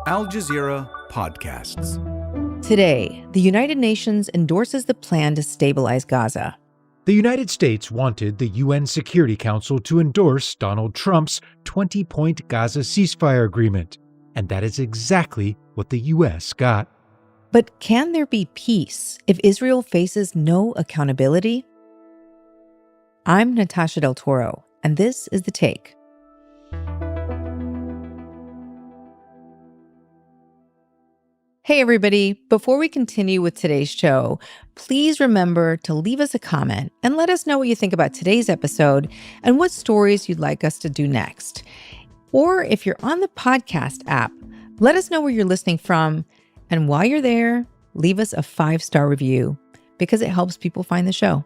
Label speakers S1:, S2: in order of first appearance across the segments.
S1: Al Jazeera Podcasts.
S2: Today, the United Nations endorses the plan to stabilize Gaza.
S3: The United States wanted the UN Security Council to endorse Donald Trump's 20-point Gaza ceasefire agreement, and that is exactly what the U.S. got.
S2: But can there be peace if Israel faces no accountability? I'm Natasha del Toro, and this is The Take. Hey, everybody. Before we continue with today's show, please remember to leave us a comment and let us know what you think about today's episode and what stories you'd like us to do next. Or if you're on the podcast app, let us know where you're listening from. And while you're there, leave us a 5-star review because it helps people find the show.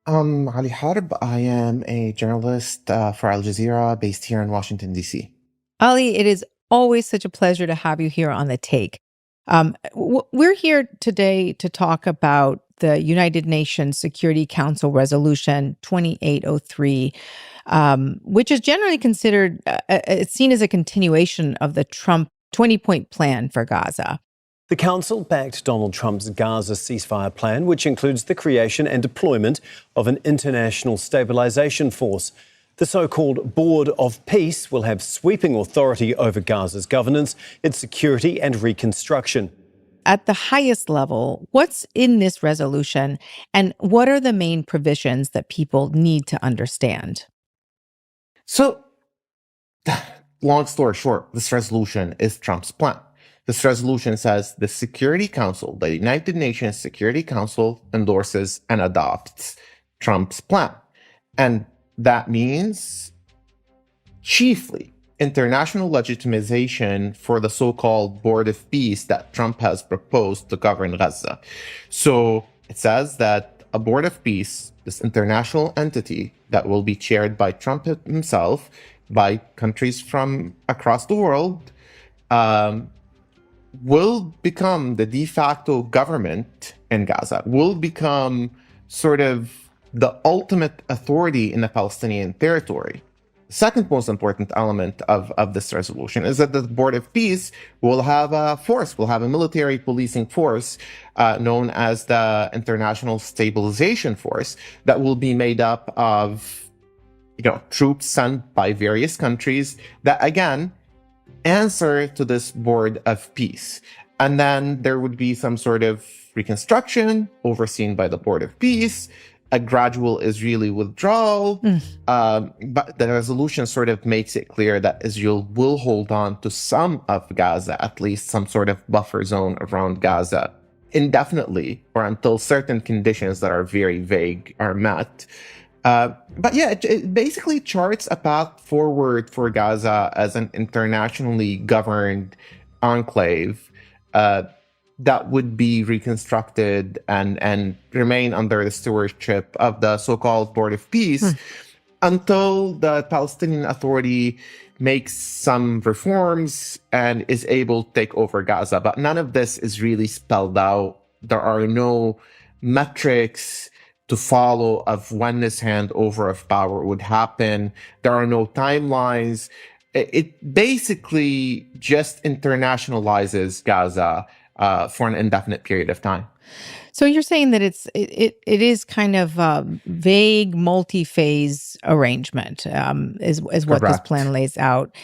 S4: Ali Harb. I am a journalist for Al Jazeera based here in Washington, D.C.
S2: Ali, it is always such a pleasure to have you here on The Take. We're here today to talk about the United Nations Security Council Resolution 2803, which is generally considered, it's seen as a continuation of the Trump 20-point plan for Gaza.
S5: The Council backed Donald Trump's Gaza ceasefire plan, which includes the creation and deployment of an international stabilization force. The so-called Board of Peace will have sweeping authority over Gaza's governance, its security and reconstruction.
S2: At the highest level, what's in this resolution and what are the main provisions that people need to understand?
S4: So, long story short, this resolution is Trump's plan. This resolution says the Security Council, the United Nations Security Council, endorses and adopts Trump's plan. And that means chiefly international legitimization for the so-called Board of Peace that Trump has proposed to govern Gaza. So it says that a Board of Peace, this international entity that will be chaired by Trump himself, by countries from across the world, will become the de facto government in Gaza, will become sort of the ultimate authority in the Palestinian territory. The second most important element of this resolution is that the Board of Peace will have a force, will have a military policing force known as the International Stabilization Force that will be made up of, troops sent by various countries that, again, answer to this Board of Peace. And then there would be some sort of reconstruction overseen by the Board of Peace, a gradual Israeli withdrawal, but the resolution sort of makes it clear that Israel will hold on to some of Gaza, at least some sort of buffer zone around Gaza, indefinitely or until certain conditions that are very vague are met. But yeah, it basically charts a path forward for Gaza as an internationally governed enclave that would be reconstructed and remain under the stewardship of the so-called Board of Peace until the Palestinian Authority makes some reforms and is able to take over Gaza. But none of this is really spelled out. There are no metrics to follow of when this handover of power would happen. There are no timelines. It basically just internationalizes Gaza for an indefinite period of time.
S2: So you're saying that it is kind of a vague, multi-phase arrangement, is what this plan lays out.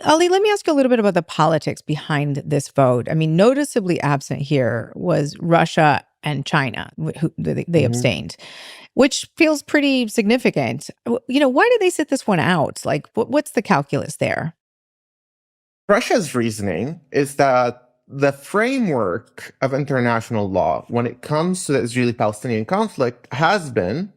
S2: Ali, let me ask you a little bit about the politics behind this vote. I mean, noticeably absent here was Russia and China, who they abstained, which feels pretty significant. Why did they sit this one out? Like, what's the calculus there?
S4: Russia's reasoning is that the framework of international law when it comes to the Israeli-Palestinian conflict has been,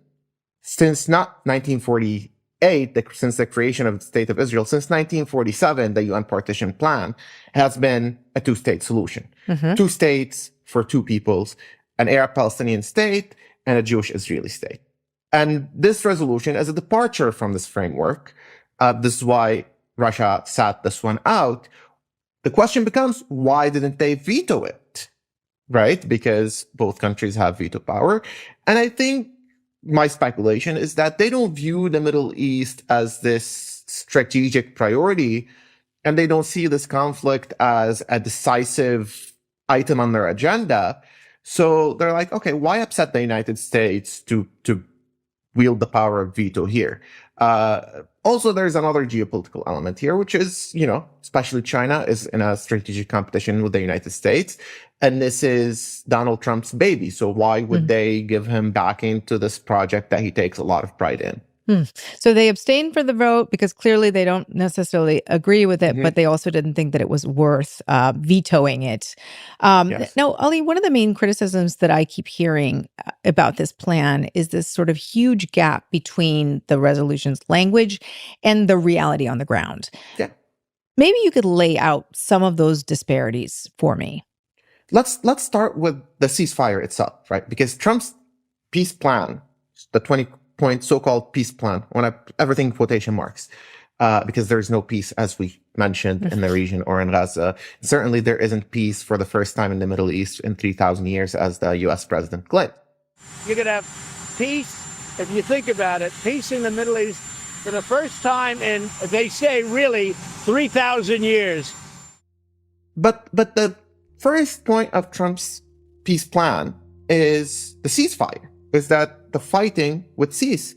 S4: since not 1948, since the creation of the State of Israel, since 1947, the UN Partition Plan has been a two-state solution. 2 states for 2 peoples, an Arab-Palestinian state and a Jewish-Israeli state. And this resolution is a departure from this framework. This is why Russia sat this one out. The question becomes, why didn't they veto it? Right? Because both countries have veto power. And I think my speculation is that they don't view the Middle East as this strategic priority, and they don't see this conflict as a decisive item on their agenda. So they're like, okay, why upset the United States to wield the power of veto here? Also, there's another geopolitical element here, which is, especially China is in a strategic competition with the United States. And this is Donald Trump's baby. So why would they give him backing to this project that he takes a lot of pride in?
S2: So they abstained for the vote because clearly they don't necessarily agree with it, but they also didn't think that it was worth vetoing it.
S4: Yes.
S2: Now, Ali, one of the main criticisms that I keep hearing about this plan is this sort of huge gap between the resolution's language and the reality on the ground.
S4: Yeah.
S2: Maybe you could lay out some of those disparities for me.
S4: Let's start with the ceasefire itself, right? Because Trump's peace plan, the 20-point so-called peace plan, everything in quotation marks, because there's no peace, as we mentioned, in the region or in Gaza. Certainly there isn't peace for the first time in the Middle East in 3,000 years, as the U.S. president claimed.
S6: You're going to have peace, if you think about it, peace in the Middle East for the first time in, they say, really 3,000 years.
S4: But the first point of Trump's peace plan is the ceasefire, is that the fighting would cease.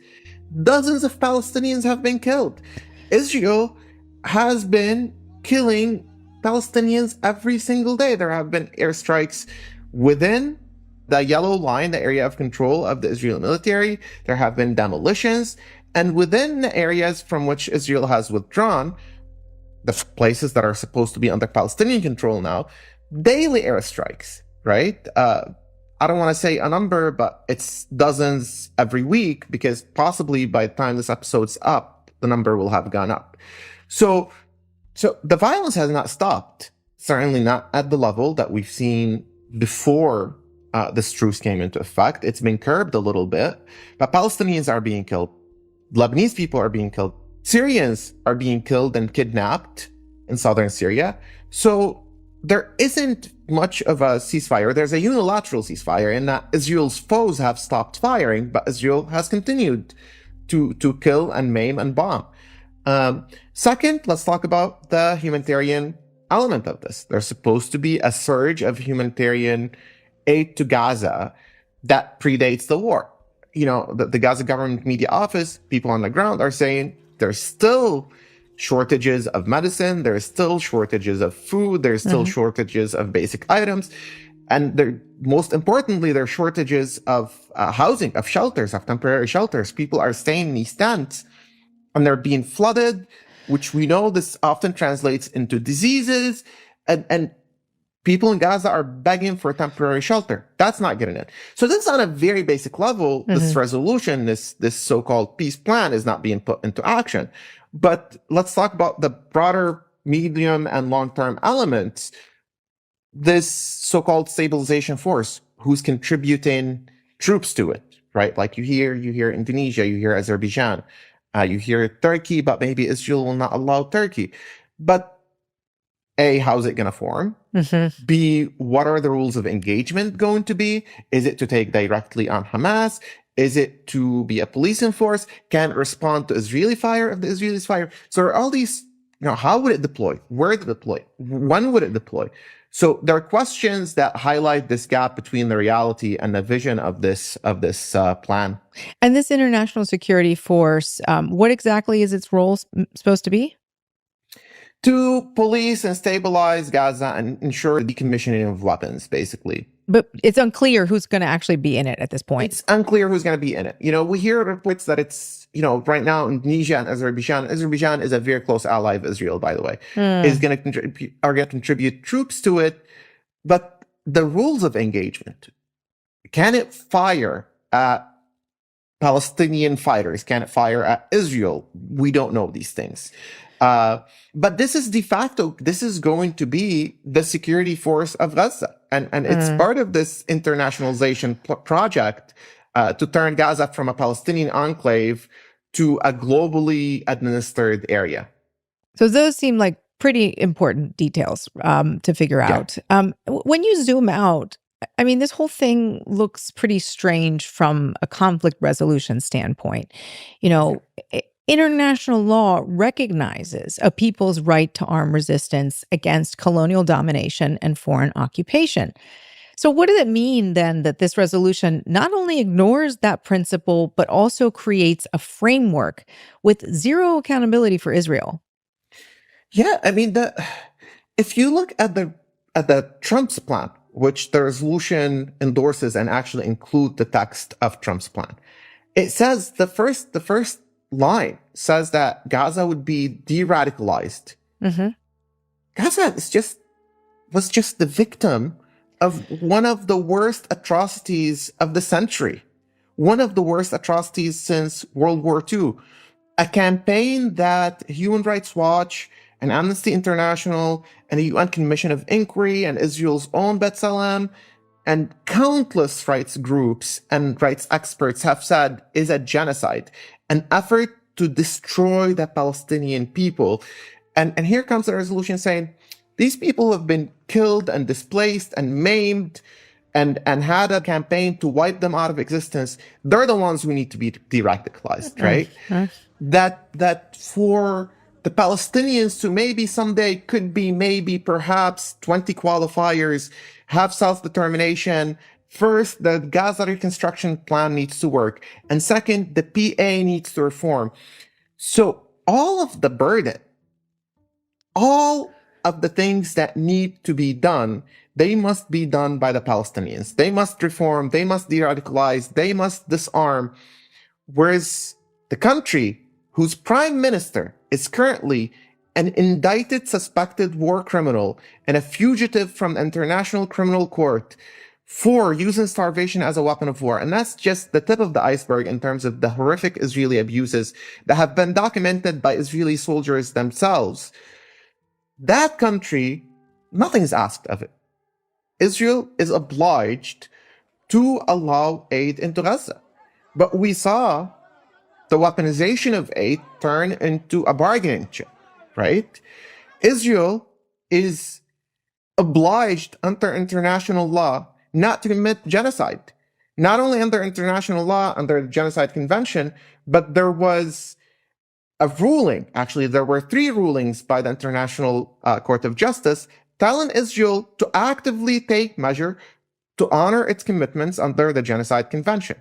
S4: Dozens of Palestinians have been killed. Israel has been killing Palestinians every single day. There have been airstrikes within the yellow line, the area of control of the Israeli military. There have been demolitions. And within the areas from which Israel has withdrawn, the places that are supposed to be under Palestinian control now, daily airstrikes, right? I don't want to say a number, but it's dozens every week, because possibly by the time this episode's up, the number will have gone up. So the violence has not stopped, certainly not at the level that we've seen before this truce came into effect. It's been curbed a little bit, but Palestinians are being killed. Lebanese people are being killed. Syrians are being killed and kidnapped in southern Syria. So there isn't much of a ceasefire. There's a unilateral ceasefire in that Israel's foes have stopped firing, but Israel has continued to kill and maim and bomb. Second, let's talk about the humanitarian element of this. There's supposed to be a surge of humanitarian aid to Gaza that predates the war. The Gaza government media office, people on the ground are saying there's still shortages of medicine, there's still shortages of food, there's still shortages of basic items. And most importantly, there are shortages of housing, of shelters, of temporary shelters. People are staying in these tents and they're being flooded, which we know this often translates into diseases. And people in Gaza are begging for temporary shelter. That's not getting it. So this is on a very basic level. This resolution, this so-called peace plan is not being put into action. But let's talk about the broader medium and long-term elements. This so-called stabilization force, who's contributing troops to it, right? Like you hear Indonesia, you hear Azerbaijan, you hear Turkey, but maybe Israel will not allow Turkey. But A, how's it going to form? B, what are the rules of engagement going to be? Is it to take directly on Hamas? Is it to be a policing force? Can it respond to Israeli fire if the Israelis fire? So all these, how would it deploy? Where would it deploy? When would it deploy? So there are questions that highlight this gap between the reality and the vision of this plan.
S2: And this international security force, what exactly is its role supposed to be?
S4: To police and stabilize Gaza and ensure the decommissioning of weapons, basically.
S2: But it's unclear who's going to actually be in it at this point.
S4: It's unclear who's going to be in it. We hear reports that it's, right now Indonesia and Azerbaijan. Azerbaijan is a very close ally of Israel, by the way, are going to contribute troops to it. But the rules of engagement, can it fire at Palestinian fighters? Can it fire at Israel? We don't know these things. But this is de facto, this is going to be the security force of Gaza. And it's part of this internationalization project to turn Gaza from a Palestinian enclave to a globally administered area.
S2: So those seem like pretty important details to figure out. When you zoom out, I mean, this whole thing looks pretty strange from a conflict resolution standpoint. International law recognizes a people's right to arm resistance against colonial domination and foreign occupation. So what does it mean then that this resolution not only ignores that principle, but also creates a framework with zero accountability for Israel?
S4: Yeah, I mean, if you look at the Trump's plan, which the resolution endorses and actually include the text of Trump's plan, it says the first line says that Gaza would be de-radicalized.
S2: Mm-hmm.
S4: Gaza was just the victim of one of the worst atrocities of the century, one of the worst atrocities since World War II. A campaign that Human Rights Watch and Amnesty International and the UN Commission of Inquiry and Israel's own B'Tselem and countless rights groups and rights experts have said is a genocide, an effort to destroy the Palestinian people. And here comes the resolution saying, these people have been killed and displaced and maimed and had a campaign to wipe them out of existence. They're the ones who need to be de-radicalized, right? That for the Palestinians who maybe someday could be perhaps 20 qualifiers, have self-determination. First, the Gaza reconstruction plan needs to work. And second, the PA needs to reform. So all of the burden, all of the things that need to be done, they must be done by the Palestinians. They must reform, they must de-radicalize, they must disarm. Whereas the country whose prime minister is currently an indicted suspected war criminal and a fugitive from the International Criminal Court for using starvation as a weapon of war. And that's just the tip of the iceberg in terms of the horrific Israeli abuses that have been documented by Israeli soldiers themselves. That country, nothing is asked of it. Israel is obliged to allow aid into Gaza. But we saw the weaponization of aid turn into a bargaining chip, right? Israel is obliged under international law not to commit genocide. Not only under international law, under the Genocide Convention, but there was a ruling, actually there were 3 rulings by the International Court of Justice telling Israel to actively take measure to honor its commitments under the Genocide Convention.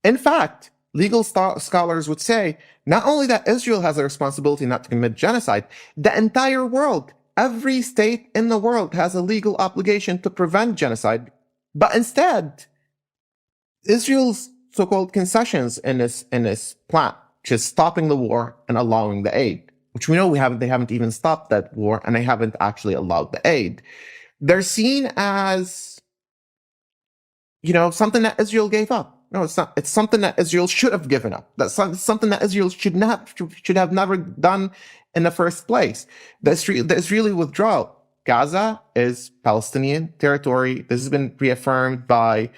S4: In fact, legal scholars would say not only that Israel has a responsibility not to commit genocide, the entire world, every state in the world has a legal obligation to prevent genocide. But instead, Israel's so-called concessions in this plan, just stopping the war and allowing the aid, which we know they haven't even stopped that war and they haven't actually allowed the aid. They're seen as, something that Israel gave up. No, it's not. It's something that Israel should have given up. That's something that Israel should have never done in the first place. The Israeli withdrawal. Gaza is Palestinian territory. This has been reaffirmed by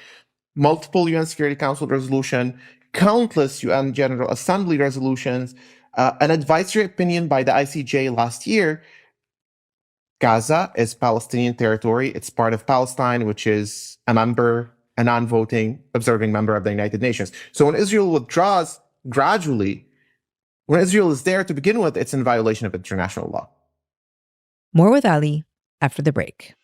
S4: multiple UN Security Council resolution, countless UN General Assembly resolutions, an advisory opinion by the ICJ last year. Gaza is Palestinian territory. It's part of Palestine, which is a non-voting, observing member of the United Nations. So when Israel withdraws gradually, when Israel is there to begin with, it's in violation of international law.
S2: More with Ali after the break.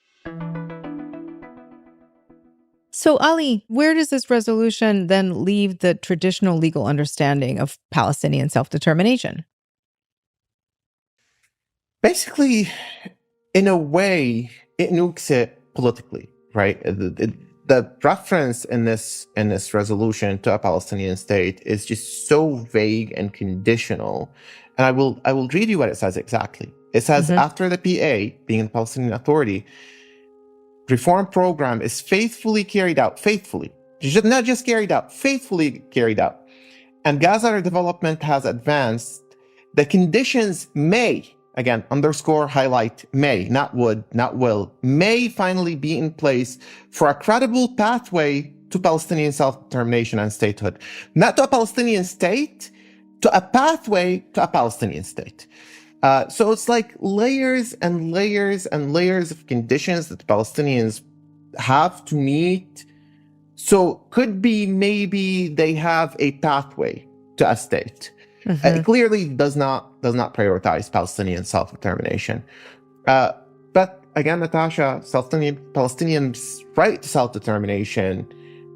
S2: So, Ali, where does this resolution then leave the traditional legal understanding of Palestinian self-determination?
S4: Basically, in a way, it nukes it politically, right? The reference in this resolution to a Palestinian state is just so vague and conditional. And I will read you what it says exactly. It says, after the PA, being the Palestinian Authority, reform program is faithfully carried out, not just carried out, faithfully carried out, and Gaza development has advanced, the conditions may, again, underscore, highlight, may, not would, not will, may finally be in place for a credible pathway to Palestinian self-determination and statehood. Not to a Palestinian state, to a pathway to a Palestinian state. So it's like layers and layers and layers of conditions that the Palestinians have to meet. So could be maybe they have a pathway to a state. It clearly does not prioritize Palestinian self-determination. But again, Natasha, Palestinians' right to self-determination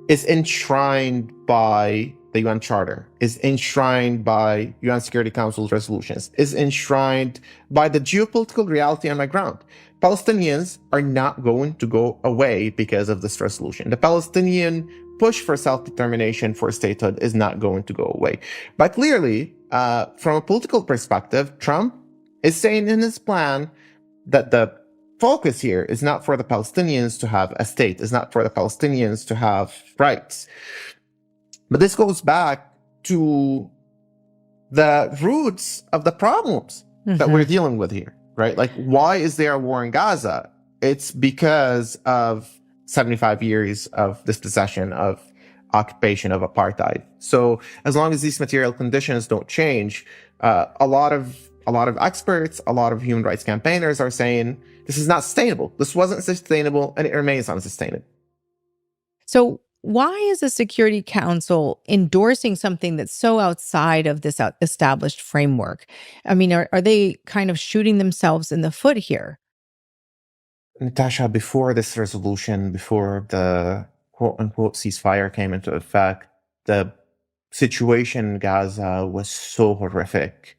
S4: is enshrined by the UN Charter, is enshrined by UN Security Council's resolutions, is enshrined by the geopolitical reality on the ground. Palestinians are not going to go away because of this resolution. The Palestinian push for self-determination, for statehood, is not going to go away. But clearly, from a political perspective, Trump is saying in his plan that the focus here is not for the Palestinians to have a state, is not for the Palestinians to have rights. But this goes back to the roots of the problems that we're dealing with here, right? Like, why is there a war in Gaza? It's because of 75 years of dispossession, of occupation, of apartheid. So as long as these material conditions don't change, a lot of experts, a lot of human rights campaigners are saying this is not sustainable. This wasn't sustainable, and it remains unsustainable.
S2: So why is the Security Council endorsing something that's so outside of this established framework? I mean, are they kind of shooting themselves in the foot here?
S4: Natasha, before this resolution, before the quote-unquote ceasefire came into effect, the situation in Gaza was so horrific.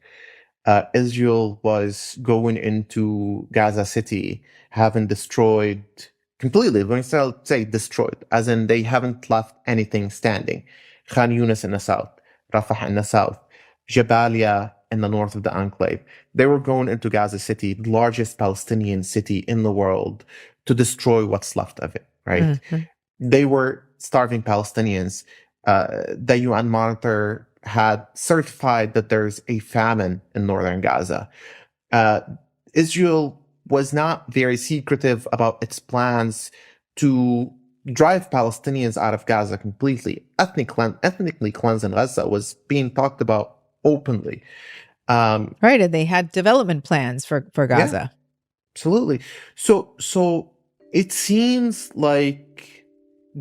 S4: Israel was going into Gaza City, having destroyed completely, when I say destroyed, as in they haven't left anything standing. Khan Yunis in the south, Rafah in the south, Jabalia in the north of the enclave. They were going into Gaza City, the largest Palestinian city in the world, to destroy what's left of it, right? They were starving Palestinians. The UN monitor had certified that there's a famine in northern Gaza. Israel was not very secretive about its plans to drive Palestinians out of Gaza completely. Ethnically cleansing Gaza was being talked about openly.
S2: Right, and they had development plans for Gaza.
S4: Yeah, absolutely. So it seems like,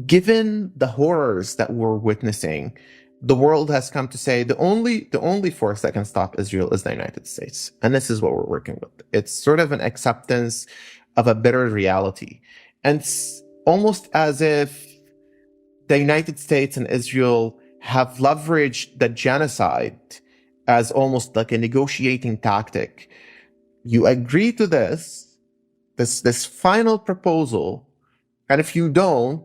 S4: given the horrors that we're witnessing, the world has come to say the only force that can stop Israel is the United States. And this is what we're working with. It's sort of an acceptance of a bitter reality. And it's almost as if the United States and Israel have leveraged the genocide as almost like a negotiating tactic. You agree to this final proposal, and if you don't,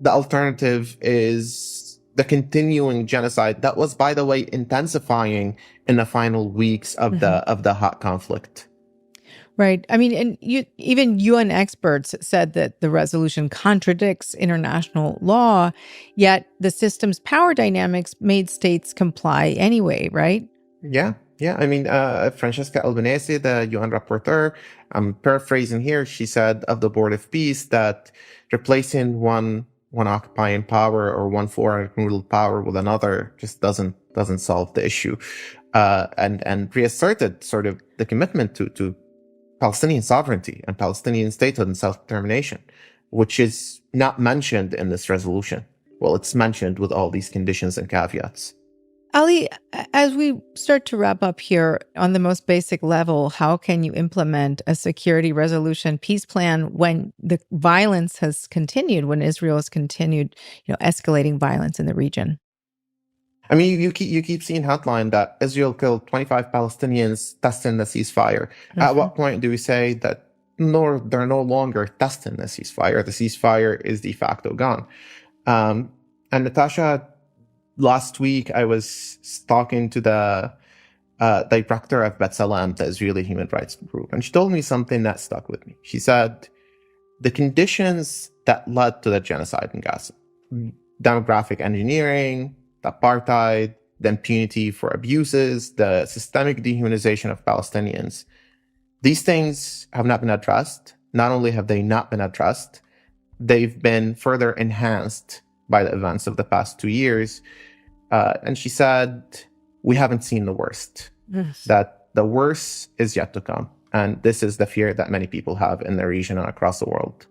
S4: the alternative is the continuing genocide that was, by the way, intensifying in the final weeks of the hot conflict.
S2: Right. I mean, and even UN experts said that the resolution contradicts international law, yet the system's power dynamics made states comply anyway, right?
S4: Yeah. I mean, Francesca Albanese, the UN rapporteur, I'm paraphrasing here, she said of the Board of Peace that replacing one occupying power or one foreign rule power with another just doesn't solve the issue, and reasserted sort of the commitment to Palestinian sovereignty and Palestinian statehood and self-determination, which is not mentioned in this resolution. Well, it's mentioned with all these conditions and caveats.
S2: Ali, as we start to wrap up here, on the most basic level, how can you implement a security resolution peace plan when the violence has continued, when Israel has continued, escalating violence in the region?
S4: I mean, you keep seeing headline that Israel killed 25 Palestinians testing the ceasefire. At what point do we say that no, they're no longer testing the ceasefire? The ceasefire is de facto gone. And Natasha, last week I was talking to the director of B'Tselem, the Israeli human rights group, and she told me something that stuck with me. She said, the conditions that led to the genocide in Gaza, demographic engineering, the apartheid, the impunity for abuses, the systemic dehumanization of Palestinians, these things have not been addressed. Not only have they not been addressed, they've been further enhanced by the events of the past 2 years. And she said, we haven't seen the worst, that the worst is yet to come. And this is the fear that many people have in the region and across the world.